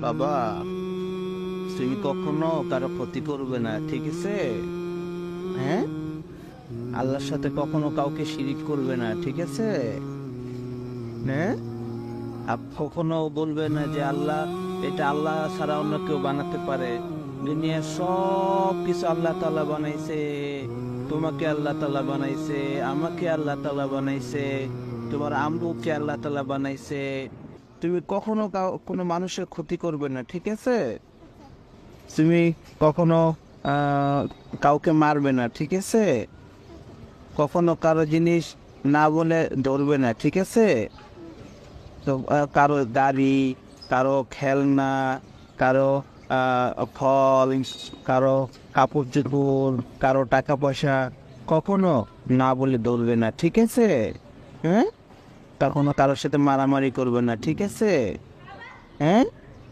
বাবা, তুমি কখনো কারো ক্ষতি করবে না, ঠিক আছে? হ্যাঁ, আল্লাহর সাথে কখনো কাউকে শিরিক করবে না, ঠিক আছে? হ্যাঁ, কখনো বলবে না যে আল্লাহ, এটা আল্লাহ ছাড়া অন্য কেউ বানাতে পারে। দুনিয়ার সব কিছু আল্লাহ তাআলা বানাইছে। তোমাকে আল্লাহ তাআলা বানাইছে, আমাকে আল্লাহ তাআলা বানাইছে, তোমার আম্মুকে আল্লাহ তাআলা বানাইছে। তুমি কখনো কোনো মানুষের ক্ষতি করবে না, ঠিক আছে? তুমি কখনো আহ, কাউকে মারবে না, ঠিক আছে? কখনো কারো জিনিস না বলে ধরবে না, ঠিক আছে? তো কারো গাড়ি, কারো খেলনা, কারো ফল, কারো কাপড় চোপড়, কারো টাকা পয়সা কখনো না বলে ধরবে না, ঠিক আছে? হ্যাঁ, কখনো কারোর সাথে মারামারি করবে না, ঠিক আছে? হ্যাঁ।